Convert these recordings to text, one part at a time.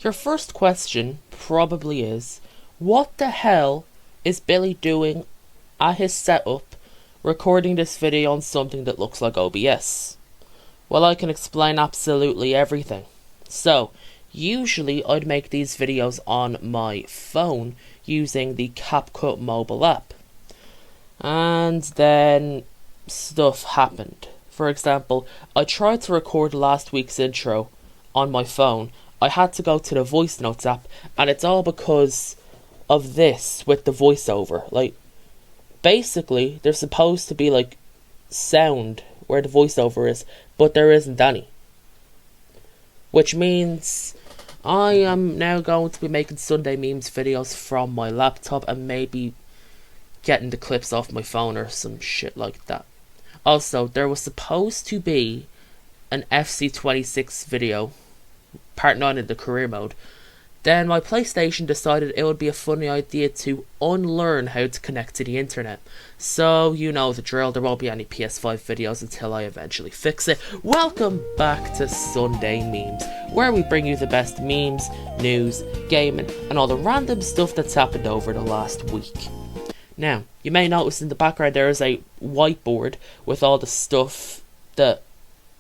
Your first question probably is, what the hell is Billy doing at his setup recording this video on something that looks like OBS? Well, I can explain absolutely everything. So, usually I'd make these videos on my phone using the CapCut mobile app. And then stuff happened. For example, I tried to record last week's intro on my phone. I had to go to the voice notes app, and it's all because of this with the voiceover. Like, basically, there's supposed to be like sound where the voiceover is, but there isn't any. Which means I am now going to be making Sunday memes videos from my laptop and maybe getting the clips off my phone or some shit like that. Also, there was supposed to be an FC26 video, part 9 in the career mode. Then my PlayStation decided it would be a funny idea to unlearn how to connect to the internet. So, you know the drill, there won't be any PS5 videos until I eventually fix it. Welcome back to Sunday Memes, where we bring you the best memes, news, gaming, and all the random stuff that's happened over the last week. Now, you may notice in the background there is a whiteboard with all the stuff that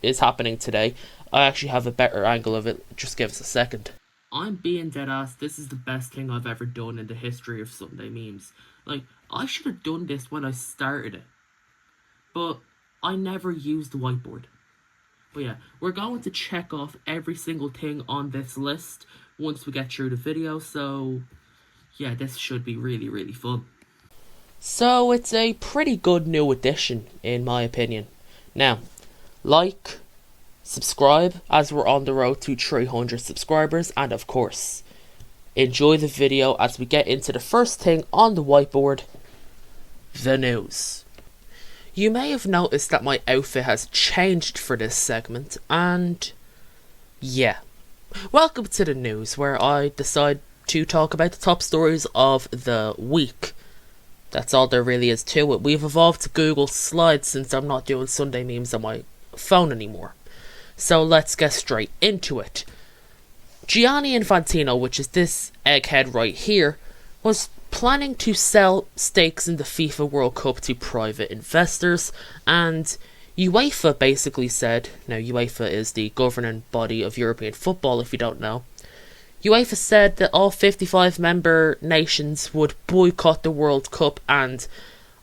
is happening today. I actually have a better angle of it, just give us a second. I'm being dead ass, this is the best thing I've ever done in the history of Sunday Memes. Like, I should have done this when I started it, but I never used the whiteboard. But yeah, we're going to check off every single thing on this list once we get through the video, so yeah, this should be really, really fun. So, it's a pretty good new addition, in my opinion. Now, like, subscribe, as we're on the road to 300 subscribers, and of course, enjoy the video as we get into the first thing on the whiteboard, the news. You may have noticed that my outfit has changed for this segment, and yeah. Welcome to the news, where I decide to talk about the top stories of the week. That's all there really is to it. We've evolved to Google Slides since I'm not doing Sunday memes on my phone anymore. So let's get straight into it. Gianni Infantino, which is this egghead right here, was planning to sell stakes in the FIFA World Cup to private investors, and UEFA basically said, now UEFA is the governing body of European football if you don't know, UEFA said that all 55 member nations would boycott the World Cup and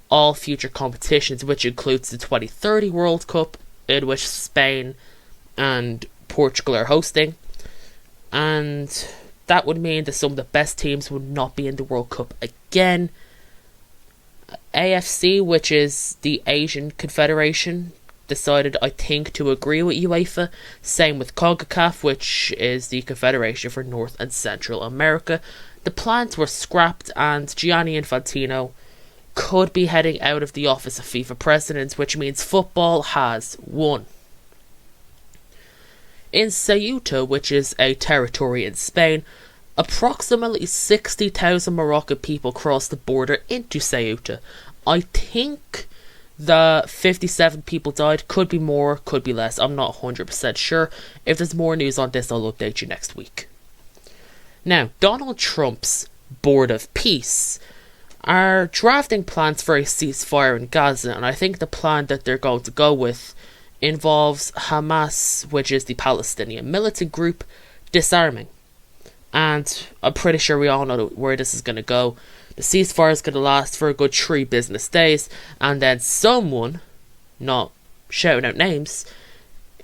all future competitions, which includes the 2030 World Cup, in which Spain and Portugal are hosting, and that would mean that some of the best teams would not be in the World Cup again. AFC, which is the Asian Confederation, decided, I think, to agree with UEFA. Same with CONCACAF, which is the Confederation for North and Central America. The plans were scrapped, and Gianni Infantino could be heading out of the office of FIFA president, which means football has won. In Ceuta, which is a territory in Spain, approximately 60,000 Moroccan people crossed the border into Ceuta. I think the 57 people died, could be more, could be less, I'm not 100% sure. If there's more news on this, I'll update you next week. Now, Donald Trump's Board of Peace are drafting plans for a ceasefire in Gaza, and I think the plan that they're going to go with involves Hamas, which is the Palestinian militant group, disarming. And I'm pretty sure we all know where this is going to go. The ceasefire is going to last for a good 3 business days, and then someone, not shouting out names,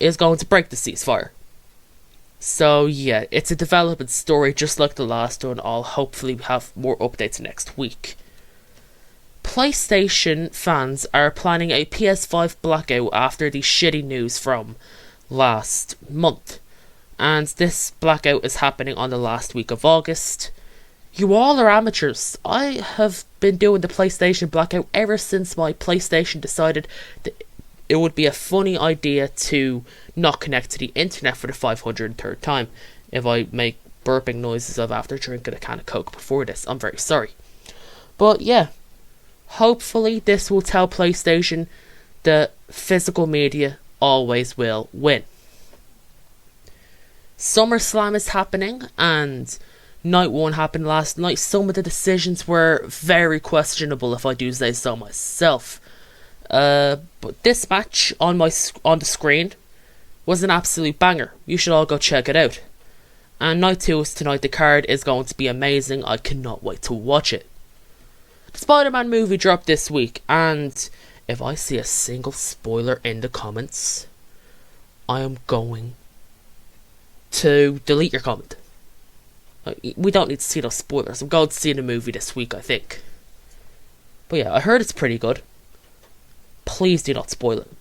is going to break the ceasefire. So yeah, it's a development story just like the last one. I'll hopefully have more updates next week. PlayStation fans are planning a PS5 blackout after the shitty news from last month. And this blackout is happening on the last week of August. You all are amateurs. I have been doing the PlayStation Blackout ever since my PlayStation decided that it would be a funny idea to not connect to the internet for the 503rd time. If I make burping noises of after drinking a can of Coke before this, I'm very sorry. But yeah, hopefully this will tell PlayStation that physical media always will win. SummerSlam is happening, and Night 1 happened last night. Some of the decisions were very questionable, if I do say so myself. But this match on the screen was an absolute banger. You should all go check it out. And Night 2 is tonight. The card is going to be amazing. I cannot wait to watch it. The Spider-Man movie dropped this week, and if I see a single spoiler in the comments, I am going to delete your comment. We don't need to see those spoilers. I'm going to see the movie this week, I think. But yeah, I heard it's pretty good. Please do not spoil it.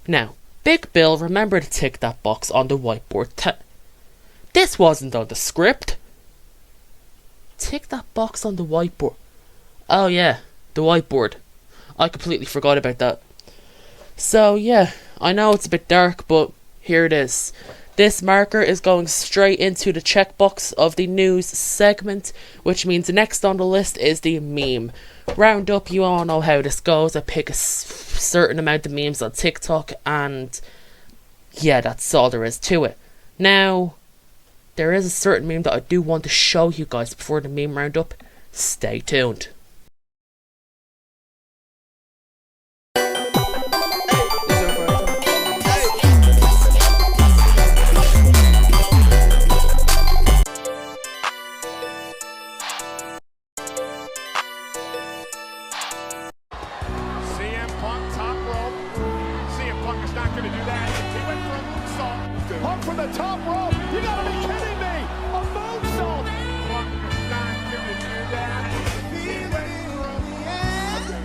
Now, Big Bill, remember to tick that box on the whiteboard. This wasn't on the script. Tick that box on the whiteboard. Oh yeah, the whiteboard. I completely forgot about that. So yeah, I know it's a bit dark, but here it is. This marker is going straight into the checkbox of the news segment, which means next on the list is the meme roundup. You all know how this goes. I pick a certain amount of memes on TikTok, and yeah, that's all there is to it. Now, there is a certain meme that I do want to show you guys before the meme roundup. Stay tuned. Punk from the top rope. You gotta be kidding me. A moonsault. Punk is not gonna do that.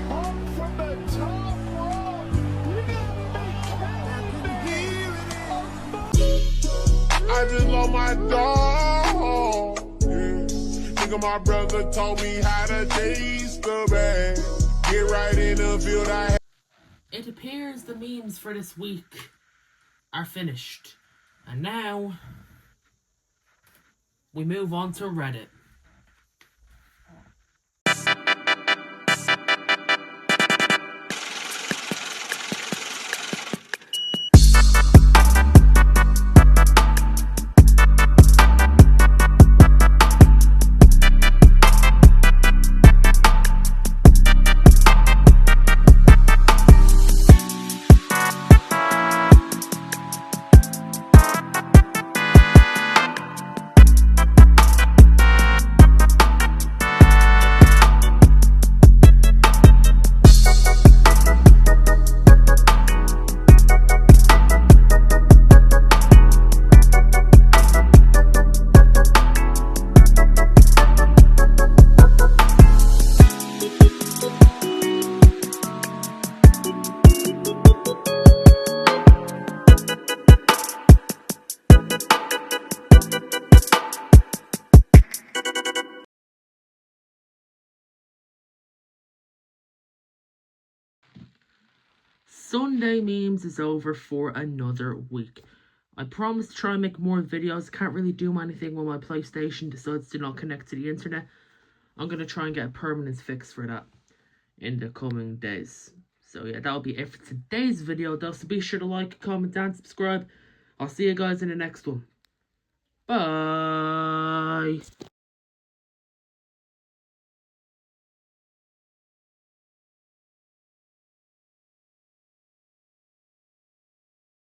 Punk from the top rope. You gotta be kidding me. I just love my dog. Yeah. Nigga, my brother told me how to taste the bag. Get right in the field. It appears the memes for this week are finished. And now, we move on to Reddit. Sunday memes is over for another week. I promise to try and make more videos. Can't really do anything when my PlayStation decides to not connect to the internet. I'm going to try and get a permanent fix for that in the coming days. So yeah, that'll be it for today's video though. So be sure to like, comment, and subscribe. I'll see you guys in the next one. Bye.